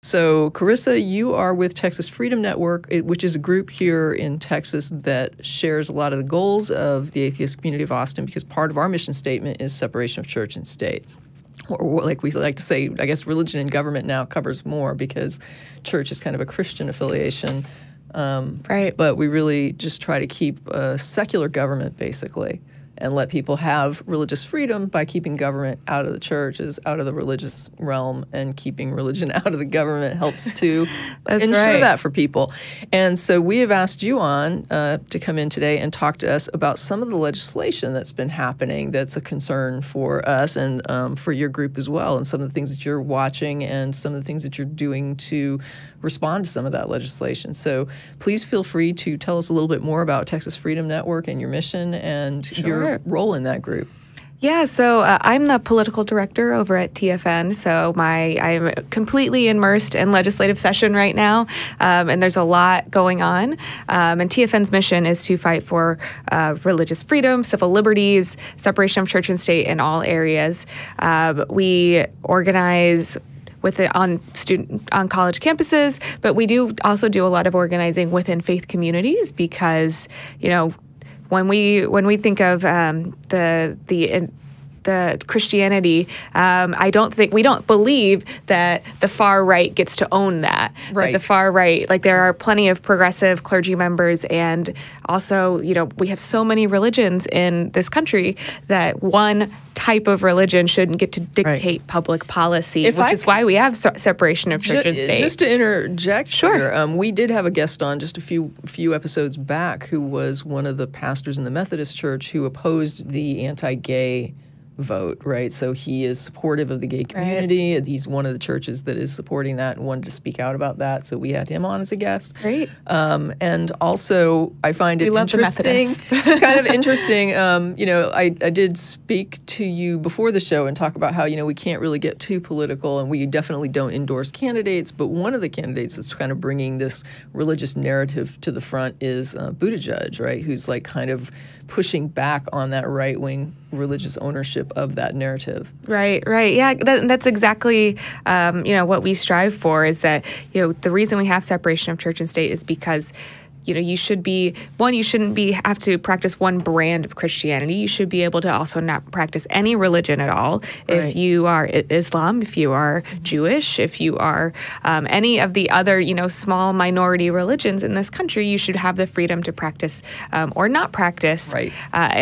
So, Carisa, you are with Texas Freedom Network, which is a group here in Texas that shares a lot of the goals of the Atheist Community of Austin, because part of our mission statement is separation of church and state. Or like we like to say, I guess religion and government now covers more because church is kind of a Christian affiliation. Right. But we really just try to keep a secular government, basically, and let people have religious freedom by keeping government out of the churches, out of the religious realm, and keeping religion out of the government helps to ensure that for people. And so we have asked you on to come in today and talk to us about some of the legislation that's been happening that's a concern for us and for your group as well, and some of the things that you're watching and some of the things that you're doing to respond to some of that legislation. So please feel free to tell us a little bit more about Texas Freedom Network and your mission and your role in that group. Yeah, so I'm the political director over at TFN, so I'm completely immersed in legislative session right now, and there's a lot going on. And TFN's mission is to fight for religious freedom, civil liberties, separation of church and state in all areas. We organize on college campuses, but we do also do a lot of organizing within faith communities because, you know, when we think of the Christianity, we don't believe that the far right gets to own that. Right. But the far right, like there are plenty of progressive clergy members, and also, you know, we have so many religions in this country that one type of religion shouldn't get to dictate public policy, which is why we have separation of church and state. Just to interject here, we did have a guest on just a few episodes back who was one of the pastors in the Methodist Church who opposed the anti-gay vote, right? So he is supportive of the gay community. Right. He's one of the churches that is supporting that and wanted to speak out about that. So we had him on as a guest. Great. And also, I find it interesting. It's kind of interesting. You know, I did speak to you before the show and talk about how, you know, we can't really get too political and we definitely don't endorse candidates. But one of the candidates that's kind of bringing this religious narrative to the front is Buttigieg, right? Who's like kind of pushing back on that right-wing religious ownership of that narrative. Right. Yeah, that's exactly, you know, what we strive for is that, you know, the reason we have separation of church and state is because, you know, you shouldn't have to practice one brand of Christianity. You should be able to also not practice any religion at all. Right. If you are Islam, if you are Jewish, if you are any of the other, you know, small minority religions in this country, you should have the freedom to practice or not practice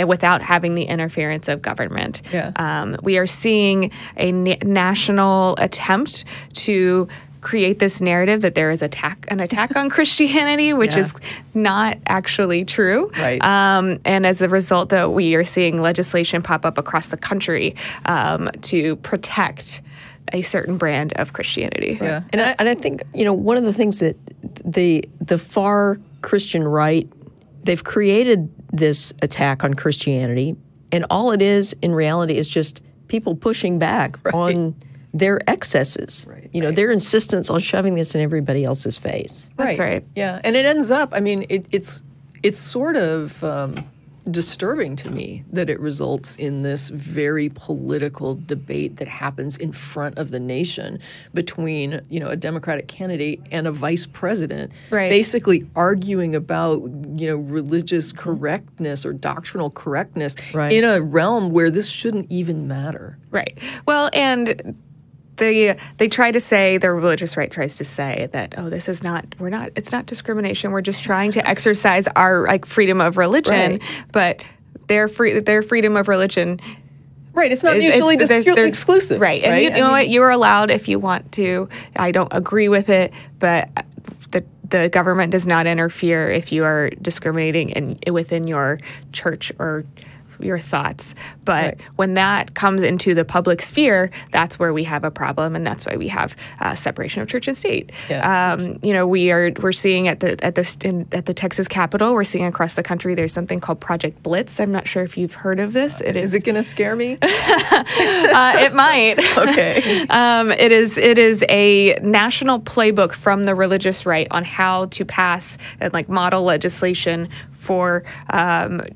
without having the interference of government. Yeah. We are seeing a national attempt to create this narrative that there is an attack on Christianity, which is not actually true. Right. And as a result, though, we are seeing legislation pop up across the country to protect a certain brand of Christianity. Yeah. And I think, you know, one of the things that the far Christian right, they've created this attack on Christianity, and all it is in reality is just people pushing back on their excesses, you know, their insistence on shoving this in everybody else's face. That's right. Yeah, and it ends up, I mean, it's sort of disturbing to me that it results in this very political debate that happens in front of the nation between, you know, a Democratic candidate and a vice president, basically arguing about, you know, religious correctness or doctrinal correctness in a realm where this shouldn't even matter. Right. Well, and they try to say, the religious right tries to say that, oh, this is it's not discrimination. We're just trying to exercise our like freedom of religion, but their freedom of religion. Right, it's not mutually exclusive. Right, and you know what? You're allowed if you want to. I don't agree with it, but the government does not interfere if you are discriminating within your church or your thoughts. But when that comes into the public sphere, that's where we have a problem, and that's why we have separation of church and state. Yeah. You know, we're seeing at the Texas Capitol, we're seeing across the country, there's something called Project Blitz. I'm not sure if you've heard of this. Is it going to scare me? It might. Okay. It is a national playbook from the religious right on how to pass and like model legislation for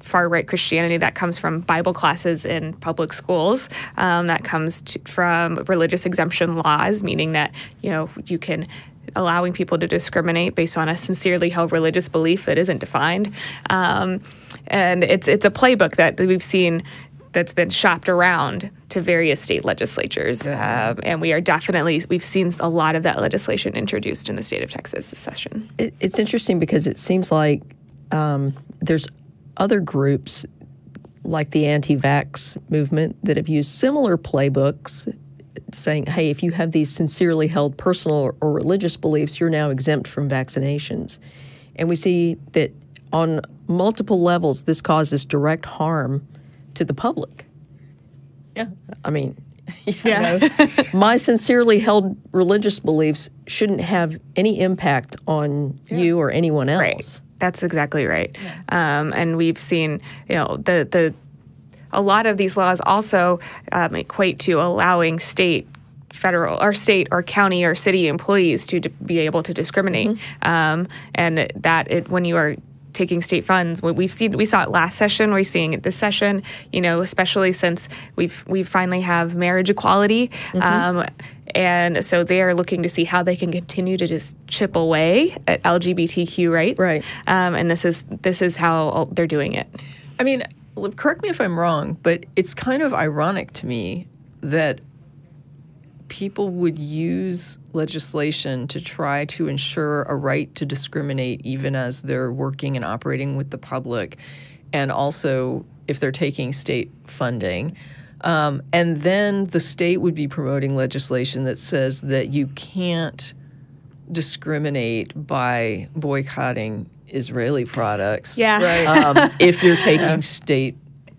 far right Christianity that comes comes from Bible classes in public schools. That comes from religious exemption laws, meaning that, you can allowing people to discriminate based on a sincerely held religious belief that isn't defined. And it's a playbook that we've seen that's been shopped around to various state legislatures. And we've seen a lot of that legislation introduced in the state of Texas this session. It's interesting because it seems like there's other groups like the anti-vax movement that have used similar playbooks, saying, hey, if you have these sincerely held personal or religious beliefs, you're now exempt from vaccinations. And we see that on multiple levels, this causes direct harm to the public. Yeah. I mean, my sincerely held religious beliefs shouldn't have any impact on you or anyone else. Right. That's exactly right. Yeah. And we've seen, a lot of these laws also equate to allowing federal or county or city employees to be able to discriminate. And when you are taking state funds, we saw it last session, we're seeing it this session, especially since we finally have marriage equality. And so they are looking to see how they can continue to just chip away at LGBTQ rights. Right. And this is how they're doing it. I mean, correct me if I'm wrong, but it's kind of ironic to me that people would use legislation to try to ensure a right to discriminate even as they're working and operating with the public, and also if they're taking state funding. And then the state would be promoting legislation that says that you can't discriminate by boycotting Israeli products. If you're taking state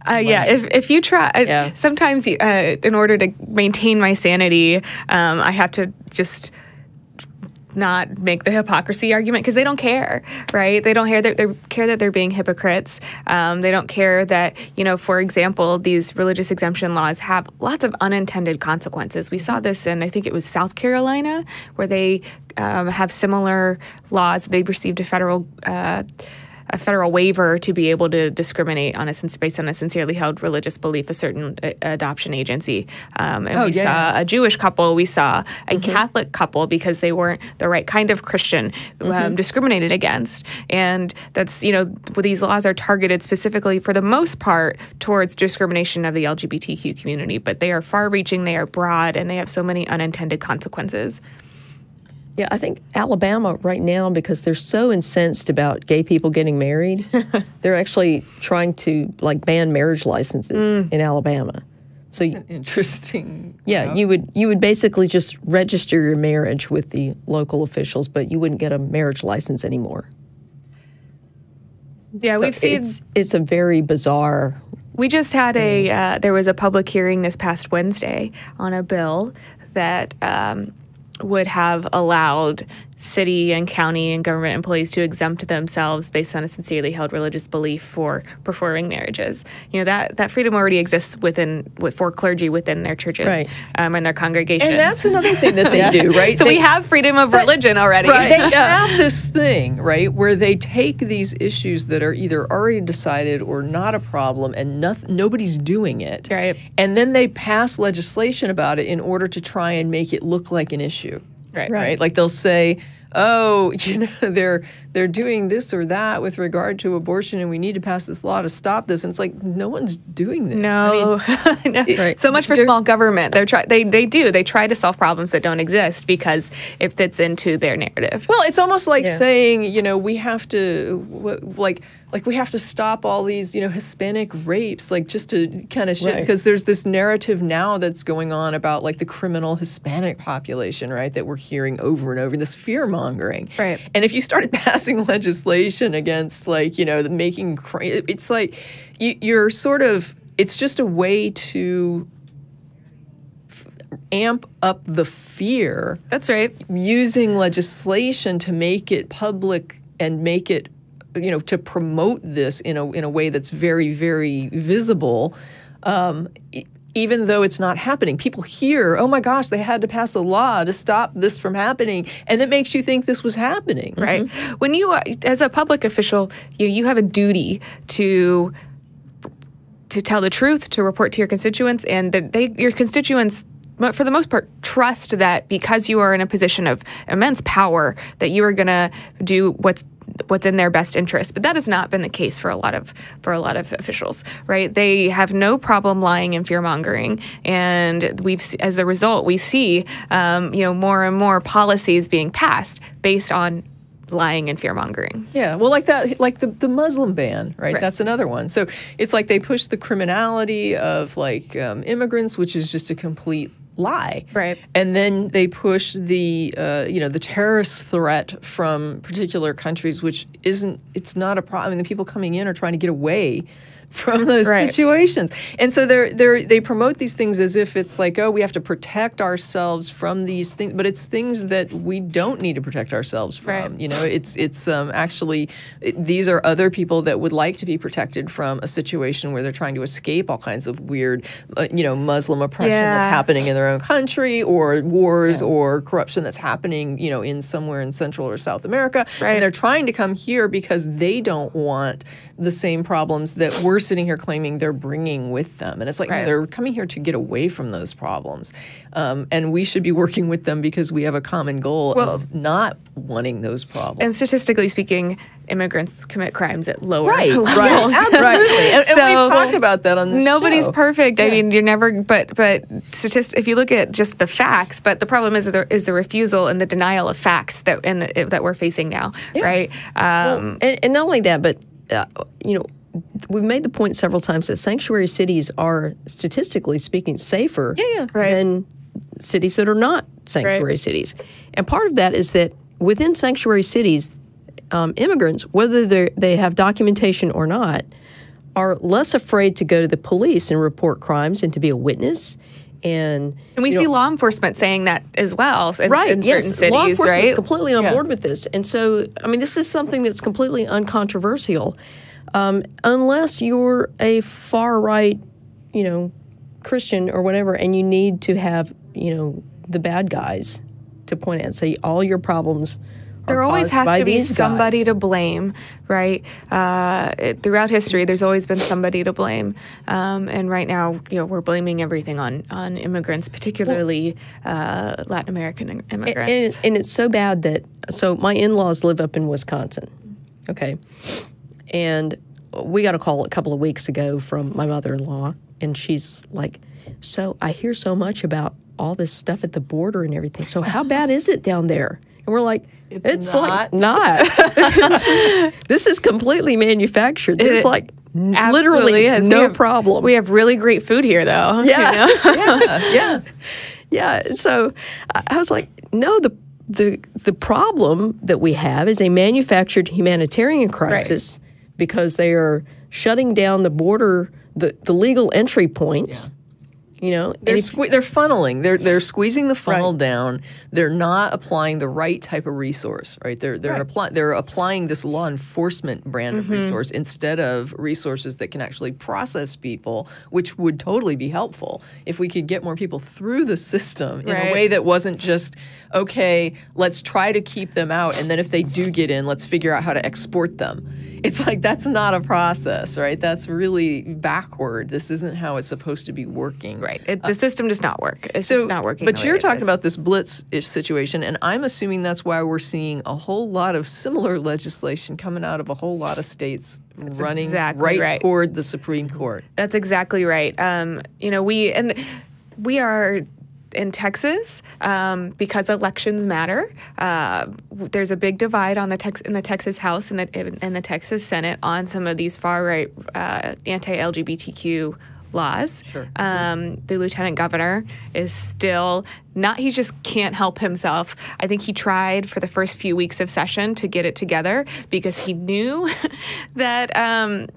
if you try, sometimes in order to maintain my sanity, I have to just not make the hypocrisy argument, because they don't care, right? They don't care that they're being hypocrites. They don't care that, for example, these religious exemption laws have lots of unintended consequences. We saw this in, I think it was South Carolina, where they have similar laws. They've received a federal waiver to be able to discriminate based on a sincerely held religious belief, a certain adoption agency. We saw a Jewish couple, we saw a Catholic couple, because they weren't the right kind of Christian, discriminated against. And that's, these laws are targeted specifically, for the most part, towards discrimination of the LGBTQ community, but they are far-reaching, they are broad, and they have so many unintended consequences. Yeah, I think Alabama right now, because they're so incensed about gay people getting married, they're actually trying to ban marriage licenses in Alabama. So that's an interesting. Yeah, you would basically just register your marriage with the local officials, but you wouldn't get a marriage license anymore. Yeah, so we've seen it's a very bizarre. We just had there was a public hearing this past Wednesday on a bill that would have allowed city and county and government employees to exempt themselves based on a sincerely held religious belief for performing marriages. That freedom already exists for clergy within their churches, right, and their congregations. And that's another thing that they do, right? So we have freedom of religion already. Right. They have this thing, right, where they take these issues that are either already decided or not a problem, and nobody's doing it, right, and then they pass legislation about it in order to try and make it look like an issue. Right. Like they'll say, oh, they're doing this or that with regard to abortion, and we need to pass this law to stop this. And it's like, no one's doing this. No. So much for small government. They try to solve problems that don't exist because it fits into their narrative. Well, it's almost like saying, we have to, we have to stop all these, Hispanic rapes, just to kind of shit, because there's this narrative now that's going on about the criminal Hispanic population, right, that we're hearing over and over, this fear mongering. Right. And if you started passing legislation against, making, it's like you're sort of, it's just a way to amp up the fear. That's right. Using legislation to make it public and make it, to promote this in a way that's very, very visible, even though it's not happening. People hear, oh my gosh, they had to pass a law to stop this from happening, and it makes you think this was happening. Right. When you, as a public official, you have a duty to to tell the truth, to report to your constituents, and that your constituents, for the most part, trust that because you are in a position of immense power, that you are going to do what's in their best interest. But that has not been the case for a lot of officials, right? They have no problem lying and fear mongering, and as a result, we see more and more policies being passed based on lying and fear mongering. Yeah, well, like the Muslim ban, right? That's another one. So it's like they push the criminality of immigrants, which is just a complete lie. Right. And then they push the the terrorist threat from particular countries, which it's not a problem. I mean, the people coming in are trying to get away from those situations. And so they promote these things as if it's like, oh, we have to protect ourselves from these things, but it's things that we don't need to protect ourselves from. It's actually, these are other people that would like to be protected from a situation where they're trying to escape all kinds of weird, Muslim oppression that's happening in their own country, or wars or corruption that's happening, in somewhere in Central or South America. And they're trying to come here because they don't want the same problems that we're sitting here claiming they're bringing with them. And it's like, no, they're coming here to get away from those problems. And we should be working with them because we have a common goal of not wanting those problems. And statistically speaking, immigrants commit crimes at lower levels. Right, absolutely. And we've talked about that on this Nobody's show. perfect. Yeah. I mean, you're never, but if you look at just the facts, but the problem is the refusal and the denial of facts that we're facing now, right? And not only that, but we've made the point several times that sanctuary cities are, statistically speaking, safer than cities that are not sanctuary cities. And part of that is that within sanctuary cities, immigrants, whether they have documentation or not, are less afraid to go to the police and report crimes and to be a witness. And we see law enforcement saying that as well in certain cities, law enforcement is completely on board with this. And so, I mean, this is something that's completely uncontroversial. Unless you're a far-right, Christian or whatever, and you need to have, the bad guys to point at and say all your problems there always has to be somebody to blame, right? Throughout history, there's always been somebody to blame. And right now, we're blaming everything on immigrants, particularly Latin American immigrants. And it's so bad that, so my in-laws live up in Wisconsin, okay? And we got a call a couple of weeks ago from my mother-in-law, and she's like, so I hear so much about all this stuff at the border and everything. So how bad is it down there? And we're like, it's like not. This is completely manufactured. There's literally no problem. We have really great food here, though. Yeah, yeah. So I was like, no, the problem that we have is a manufactured humanitarian crisis because they are shutting down the border, the legal entry points. Yeah. They're funneling. They're squeezing the funnel down. They're not applying the right type of resource, right? They're applying this law enforcement brand of resource instead of resources that can actually process people, which would totally be helpful if we could get more people through the system in a way that wasn't just, okay, let's try to keep them out, and then if they do get in, let's figure out how to export them. It's like, that's not a process, right? That's really backward. This isn't how it's supposed to be working. Right. The system does not work. It's just not working. But you're talking about this Blitz-ish situation, and I'm assuming that's why we're seing a whole lot of similar legislation coming out of a whole lot of states running toward the Supreme Court. That's exactly right. We are in Texas, because elections matter, there's a big divide in the Texas House and the Texas Senate on some of these far-right anti-LGBTQ laws. Sure. The lieutenant governor is still he just can't help himself. I think he tried for the first few weeks of session to get it together because he knew that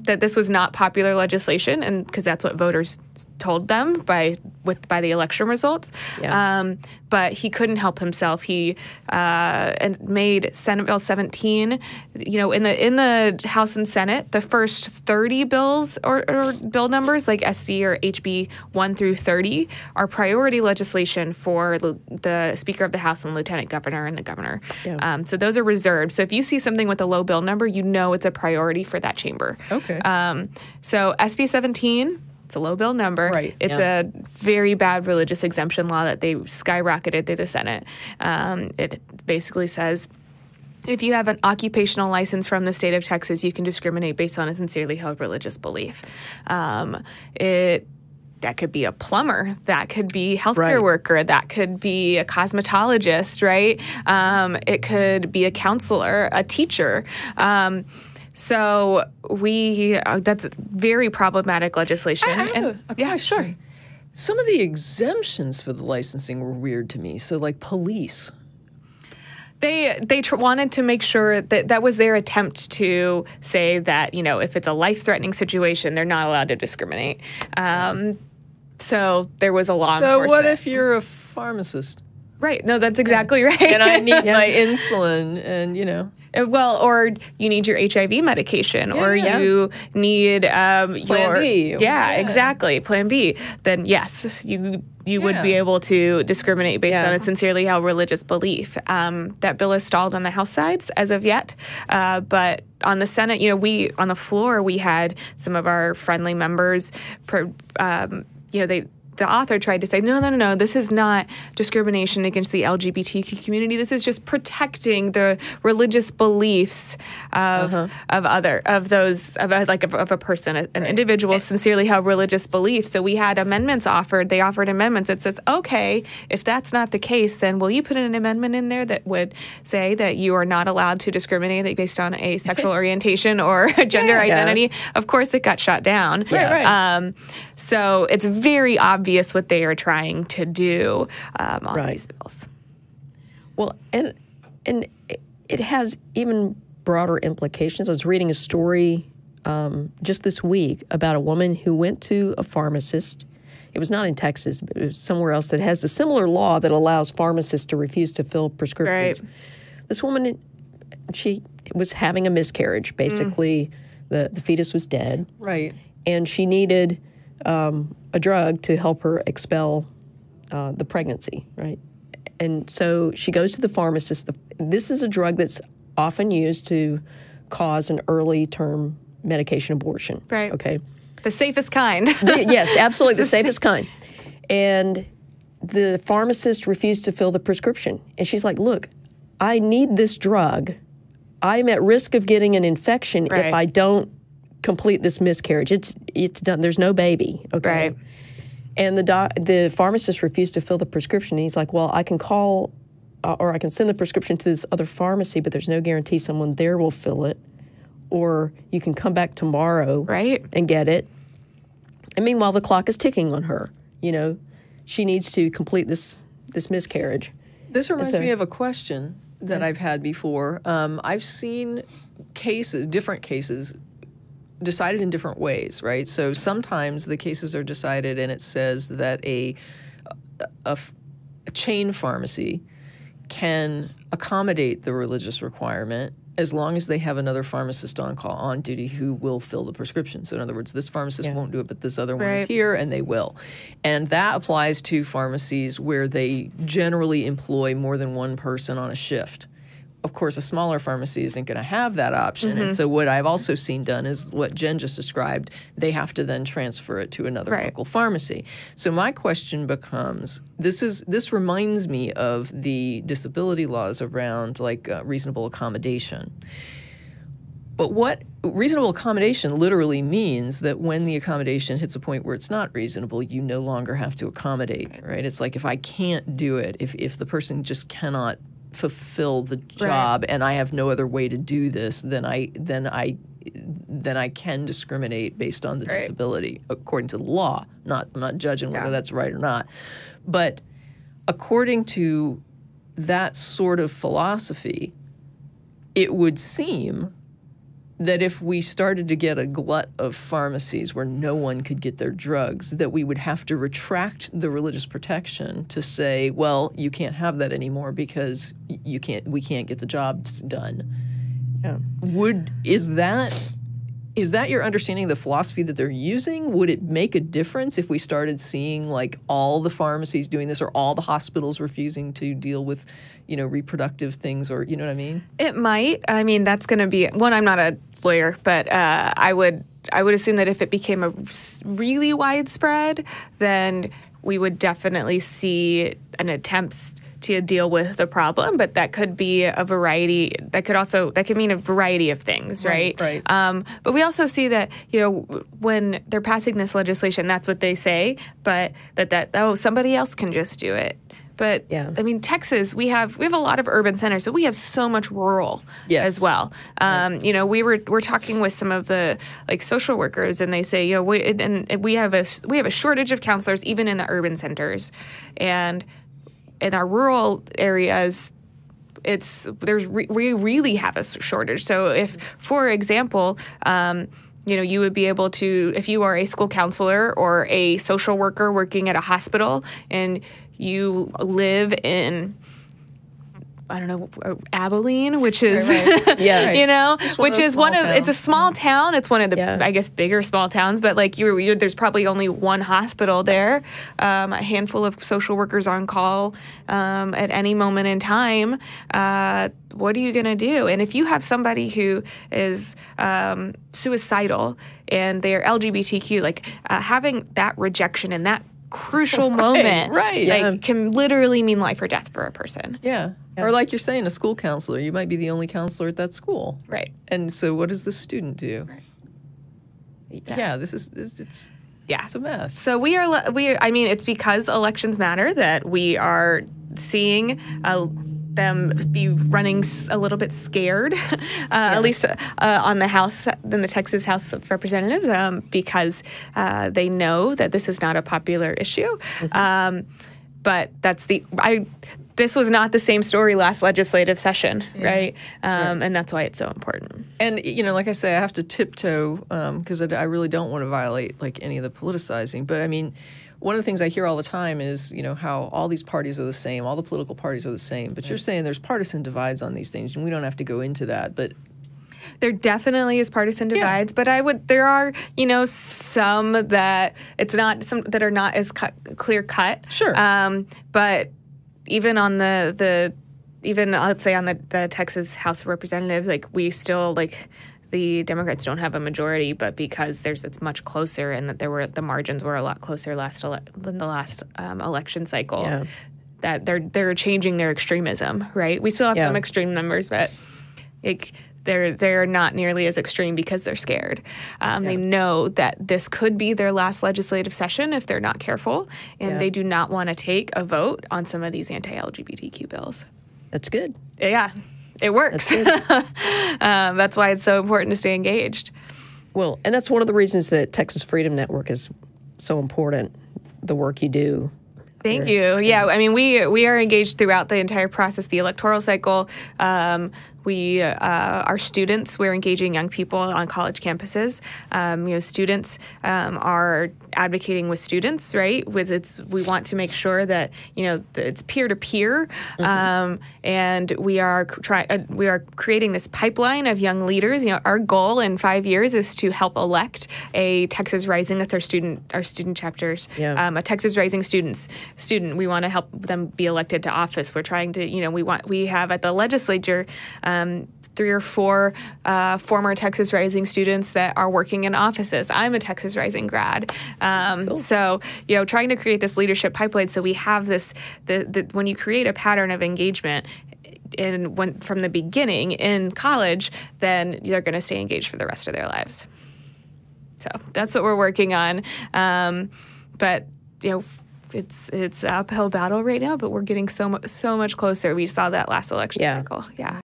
this was not popular legislation, and because that's what voters told them by the election results. Yeah. But he couldn't help himself. He made Senate Bill 17. In the House and Senate, the first 30 bills or bill numbers like SB or HB 1 through 30 are priority legislation for for the Speaker of the House and Lieutenant Governor and the Governor. Yeah. So those are reserved. So if you see something with a low bill number, you know it's a priority for that chamber. Okay. So SB 17, it's a low bill number. Right. It's a very bad religious exemption law that they skyrocketed through the Senate. It basically says, if you have an occupational license from the state of Texas, you can discriminate based on a sincerely held religious belief. That could be a plumber, that could be a healthcare worker, that could be a cosmetologist, right? It could be a counselor, a teacher. So that's very problematic legislation. I have a yeah, question. sure. Some of the exemptions for the licensing were weird to me. So like police. They wanted to make sure that was their attempt to say that, if it's a life-threatening situation, they're not allowed to discriminate. So there was a law enforcement. So what if you're a pharmacist? Right. No, that's exactly right. And I need my insulin and, Well, or you need your HIV medication, or you need Plan B. Yeah, exactly. Plan B. Then yes, you would be able to discriminate based on a sincerely held religious belief. That bill is stalled on the House sides as of yet, but on the Senate, on the floor we had some of our friendly members. The author tried to say, no, this is not discrimination against the LGBTQ community. This is just protecting the religious beliefs of a person, an individual sincerely held religious belief. So we had amendments offered. They offered amendments that says, okay, if that's not the case, then will you put an amendment in there that would say that you are not allowed to discriminate based on a sexual orientation or gender identity? Of course, it got shot down. Right. So it's very obvious what they are trying to do on these bills. Well, and it has even broader implications. I was reading a story just this week about a woman who went to a pharmacist. It was not in Texas, but it was somewhere else that has a similar law that allows pharmacists to refuse to fill prescriptions. Right. This woman, she was having a miscarriage. Basically, the fetus was dead. Right. And she needed a drug to help her expel the pregnancy, right? And so she goes to the pharmacist. This is a drug that's often used to cause an early-term medication abortion. Right. Okay. The safest kind. Yes, absolutely, the safest kind. And the pharmacist refused to fill the prescription. And she's like, look, I need this drug. I'm at risk of getting an infection if I don't complete this miscarriage. It's done. There's no baby. Okay. Right. And the pharmacist refused to fill the prescription. And he's like, well, I can call or I can send the prescription to this other pharmacy, but there's no guarantee someone there will fill it. Or you can come back tomorrow and get it. And meanwhile, the clock is ticking on her. She needs to complete this miscarriage. This reminds me of a question that I've had before. I've seen different cases, decided in different ways, right? So sometimes the cases are decided and it says that a chain pharmacy can accommodate the religious requirement as long as they have another pharmacist on duty who will fill the prescription. So in other words, this pharmacist won't do it, but this other one is here, and they will. And that applies to pharmacies where they generally employ more than one person on a shift. Of course, a smaller pharmacy isn't going to have that option. And so what I've also seen done is what Jen just described. They have to then transfer it to another local pharmacy. So my question becomes, this reminds me of the disability laws around reasonable accommodation. But what reasonable accommodation literally means that when the accommodation hits a point where it's not reasonable, you no longer have to accommodate, right? It's like if I can't do it, if the person just cannot fulfill the job and I have no other way to do this, then I can discriminate based on the disability according to the law. I'm not judging whether that's right or not. But according to that sort of philosophy, it would seem that if we started to get a glut of pharmacies where no one could get their drugs, that we would have to retract the religious protection to say, well, you can't have that anymore because we can't get the jobs done. Yeah. Is that Is that your understanding of the philosophy that they're using? Would it make a difference if we started seeing like all the pharmacies doing this or all the hospitals refusing to deal with, reproductive things, or you know what I mean? It might. I mean, that's going to be one. I'm not a lawyer, but I would assume that if it became a really widespread, then we would definitely see an attempt to deal with the problem, but that could be a variety. That could mean a variety of things, right? Right. But we also see that when they're passing this legislation, that's what they say, but that somebody else can just do it. But I mean, Texas, we have a lot of urban centers, so we have so much rural as well. We're talking with some of the like social workers, and they say we have a shortage of counselors even in the urban centers, and in our rural areas, we really have a shortage. So if, for example, you would be able to, if you are a school counselor or a social worker working at a hospital and you live in, I don't know, Abilene, which is, which is it's a small town. It's one of the, I guess, bigger small towns, but like there's probably only one hospital there, a handful of social workers on call at any moment in time. What are you going to do? And if you have somebody who is suicidal and they're LGBTQ, like having that rejection and that crucial moment can literally mean life or death for a person. Yeah. Or like you're saying, a school counselor. You might be the only counselor at that school. Right. And so what does the student do? Right. Yeah, it's a mess. So I mean, it's because elections matter that we are seeing them be running a little bit scared, at least on the House, in the Texas House of Representatives, because they know that this is not a popular issue. But this was not the same story last legislative session, right? And that's why it's so important. And, like I say, I have to tiptoe because I really don't want to violate, like, any of the politicizing. But, I mean, one of the things I hear all the time is, how all these parties are the same, all the political parties are the same. But you're saying there's partisan divides on these things, and we don't have to go into that. But there definitely is partisan divides, but there are, some that that are not as clear cut. Sure. But even on even let's say on the Texas House of Representatives, like we still the Democrats don't have a majority, but because it's much closer, and that the margins were a lot closer than the last election cycle, that they're changing their extremism, right? We still have some extreme numbers, but they're not nearly as extreme because they're scared. They know that this could be their last legislative session if they're not careful, and they do not want to take a vote on some of these anti-LGBTQ bills. That's good. Yeah, it works. That's why it's so important to stay engaged. Well, and that's one of the reasons that Texas Freedom Network is so important, the work you do. Thank you. Yeah, I mean, we are engaged throughout the entire process, the electoral cycle. We are students. We're engaging young people on college campuses. Students are advocating with students, right? We want to make sure that it's peer to peer, and we are creating this pipeline of young leaders. Our goal in 5 years is to help elect a Texas Rising. That's our student chapters. A Texas Rising student. We want to help them be elected to office. We're trying to we have at the legislature 3 or 4 former Texas Rising students that are working in offices. I'm a Texas Rising grad. Cool. So, trying to create this leadership pipeline so we have this, when you create a pattern of engagement from the beginning in college, then they're going to stay engaged for the rest of their lives. So that's what we're working on. But, it's an uphill battle right now, but we're getting so much closer. We saw that last election cycle. Yeah.